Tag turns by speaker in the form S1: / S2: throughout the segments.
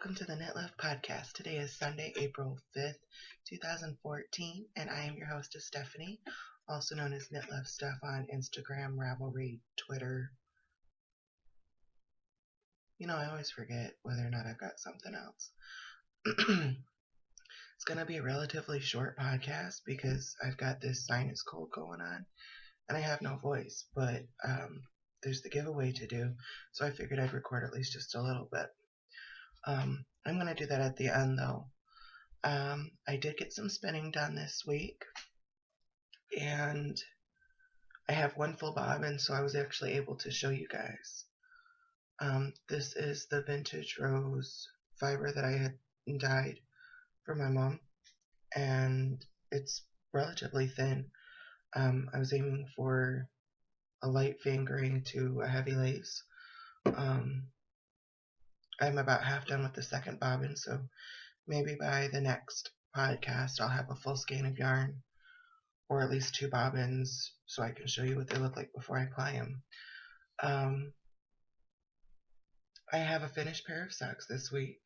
S1: welcome to the Knit.Love Podcast. Today is Sunday, April 5th, 2014, and I am your hostess, Stephanie, also known as Knit.Love Stuff on Instagram, Ravelry, Twitter. I always forget whether or not I've got something else. It's going to be a relatively short podcast because I've got this sinus cold going on, and I have no voice, but there's the giveaway to do, so I figured I'd record at least just a little bit. I'm going to do that at the end, though. I did get some spinning done this week, and I have one full bobbin, so I was actually able to show you guys. This is the vintage rose fiber that I had dyed for my mom, and it's relatively thin. I was aiming for a light fingering to a heavy lace. I'm about half done with the second bobbin, so maybe by the next podcast I'll have a full skein of yarn, or at least 2 bobbins, so I can show you what they look like before I apply them. I have a finished pair of socks this week.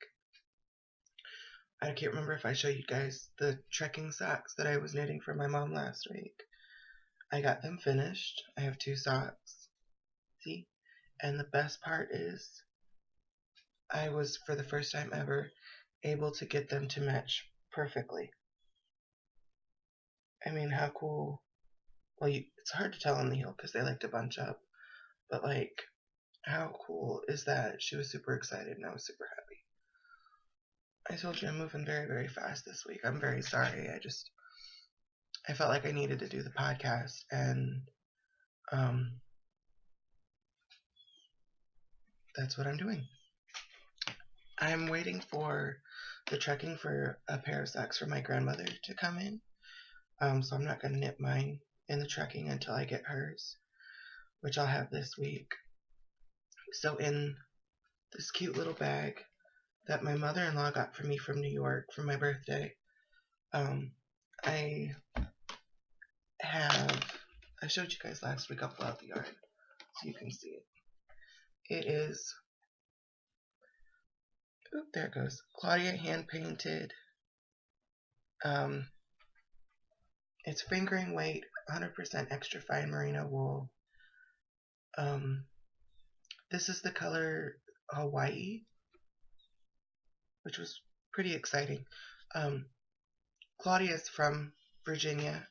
S1: I can't remember if I showed you guys the trekking socks that I was knitting for my mom last week. I got them finished. I have 2 socks. See? And the best part is I was, for the first time ever, able to get them to match perfectly. I mean, how cool. Well, it's hard to tell on the heel because they like to bunch up. But, how cool is that? She was super excited and I was super happy. I told you I'm moving very, very fast this week. I'm very sorry. I felt like I needed to do the podcast, and that's what I'm doing. I'm waiting for the trekking for a pair of socks for my grandmother to come in. So I'm not going to knit mine in the trekking until I get hers, which I'll have this week. So in this cute little bag that my mother-in-law got for me from New York for my birthday, I showed you guys last week. I'll pull out the yarn so you can see it. It is, there it goes, Claudia hand painted. It's fingering weight, 100% extra fine merino wool. This is the color Hawaii, which was pretty exciting. Claudia's from Virginia.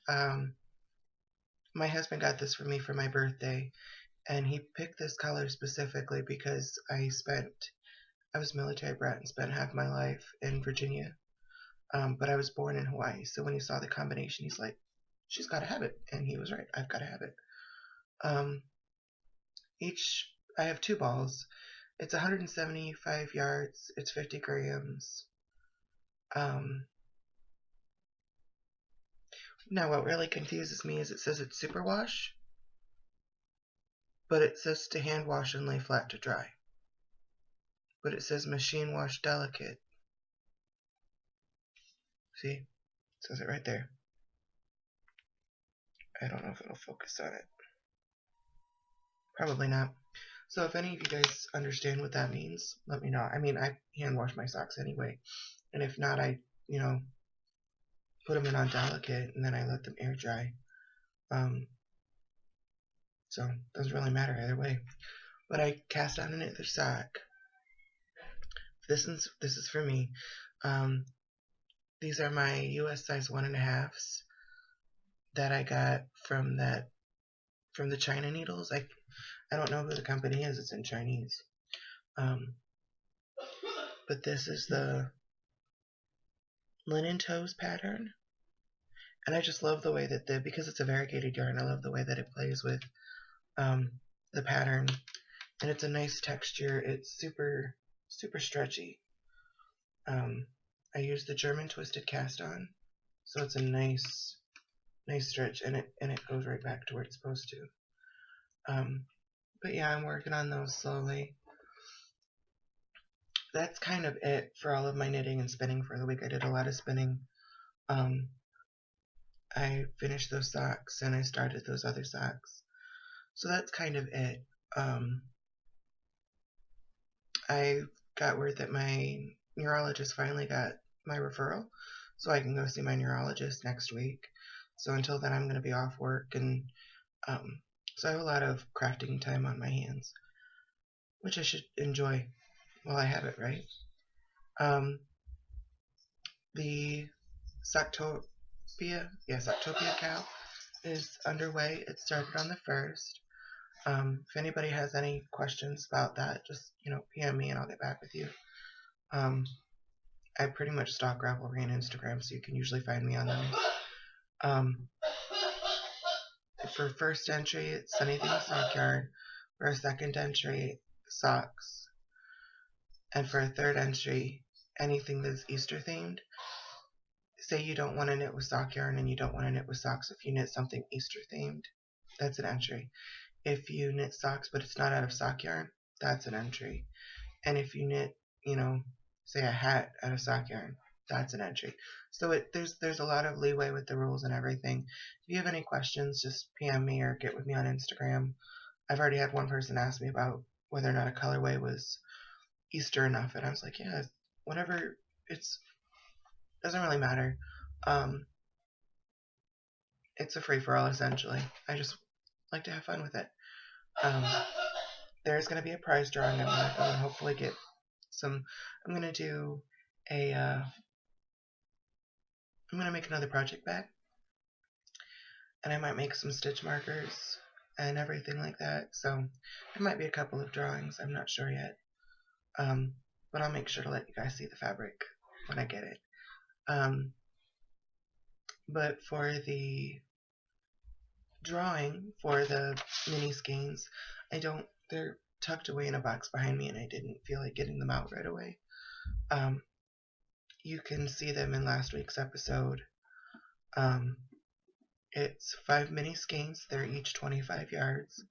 S1: My husband got this for me for my birthday, and he picked this color specifically because I was military brat and spent half my life in Virginia, but I was born in Hawaii, so when he saw the combination, he's like, she's got to have it, and he was right, I've got to have it. I have 2 balls. It's 175 yards, it's 50 grams. Now what really confuses me is it says it's superwash, but it says to hand wash and lay flat to dry. But it says machine wash delicate. See? It says it right there. I don't know if it'll focus on it. Probably not. So if any of you guys understand what that means, let me know. I mean, I hand wash my socks anyway. And if not, I, put them in on delicate and then I let them air dry. So it doesn't really matter either way. But I cast on another sock. This is for me. These are my US size 1.5s that I got from the China needles. I don't know who the company is. It's in Chinese. But this is the linen toes pattern. And I just love the way that because it's a variegated yarn, I love the way that it plays with the pattern. And it's a nice texture. It's super, super stretchy. I use the German twisted cast on, so it's a nice stretch, and it goes right back to where it's supposed to. But yeah, I'm working on those slowly. That's kind of it for all of my knitting and spinning for the week. I did a lot of spinning. I finished those socks and I started those other socks. So that's kind of it. I got word that my neurologist finally got my referral, so I can go see my neurologist next week. So until then, I'm going to be off work, and so I have a lot of crafting time on my hands, which I should enjoy while I have it, right? The Soctopia cow is underway. It started on the 1st. If anybody has any questions about that, just PM me and I'll get back with you. I pretty much stalk Ravelry and Instagram, so you can usually find me on those. For first entry, it's anything sock yarn. For a second entry, socks. And for a third entry, anything that's Easter themed. Say you don't want to knit with sock yarn and you don't want to knit with socks. If you knit something Easter themed, that's an entry. If you knit socks but it's not out of sock yarn, that's an entry. And if you knit, say a hat out of sock yarn, that's an entry. So there's a lot of leeway with the rules and everything. If you have any questions, just PM me or get with me on Instagram. I've already had one person ask me about whether or not a colorway was Easter enough, and I was like, yeah, whatever. Doesn't really matter. It's a free-for-all, essentially. I just like to have fun with it. There's going to be a prize drawing. I'm going to hopefully get some. I'm going to do I'm going to make another project bag, and I might make some stitch markers and everything like that. So there might be a couple of drawings. I'm not sure yet. But I'll make sure to let you guys see the fabric when I get it. But for the drawing for the mini skeins, they're tucked away in a box behind me, and I didn't feel like getting them out right away. You can see them in last week's episode. It's 5 mini skeins. They're each 25 yards.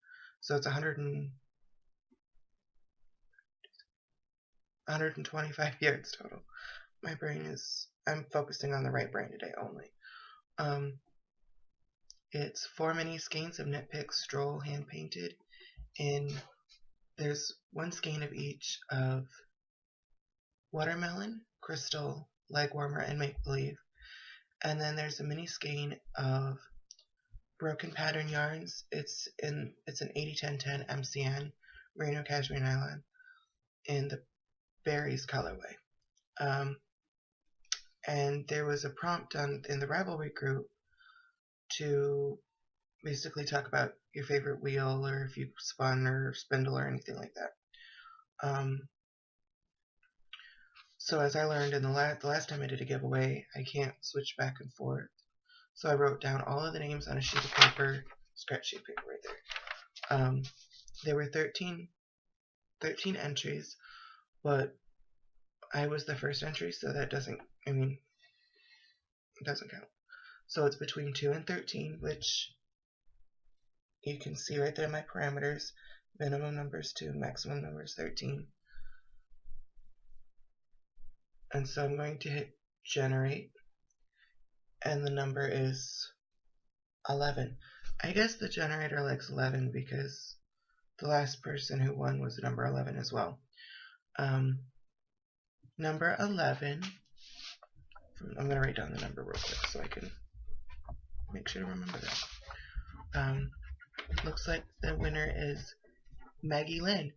S1: So it's 125 yards total. I'm focusing on the right brain today only. It's 4 mini skeins of Knit Picks Stroll hand painted. There's 1 skein of each of Watermelon, Crystal, Leg Warmer, and Make Believe. And then there's a mini skein of Broken Pattern yarns. It's an 80-10-10 MCN Merino Cashmere Nylon in the Berries colorway. And there was a prompt in the Ravelry group to basically talk about your favorite wheel, or if you spun or spindle or anything like that. So as I learned in the last time I did a giveaway, I can't switch back and forth. So I wrote down all of the names on a sheet of paper, scratch sheet paper right there. There were 13 entries, but I was the first entry, so that doesn't count. So it's between 2 and 13, which you can see right there in my parameters. Minimum number is 2, maximum number is 13. And so I'm going to hit generate, and the number is 11. I guess the generator likes 11 because the last person who won was the number 11 as well. Number 11, I'm going to write down the number real quick so I can make sure to remember that. Looks like the winner is Maggie Lynn.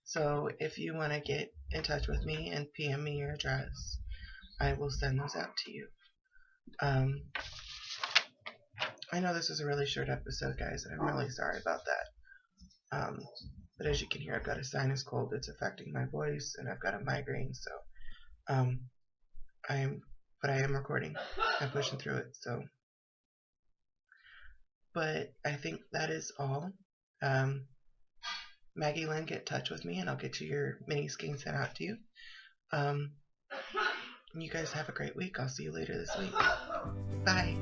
S1: So if you want to get in touch with me and PM me your address, I will send those out to you. I know this is a really short episode, guys, and I'm really sorry about that. But as you can hear, I've got a sinus cold that's affecting my voice, and I've got a migraine, so I am recording. I'm pushing through it, so. But I think that is all. Maggie Lynn, get in touch with me, and I'll get you your mini skein sent out to you. You guys have a great week. I'll see you later this week. Bye.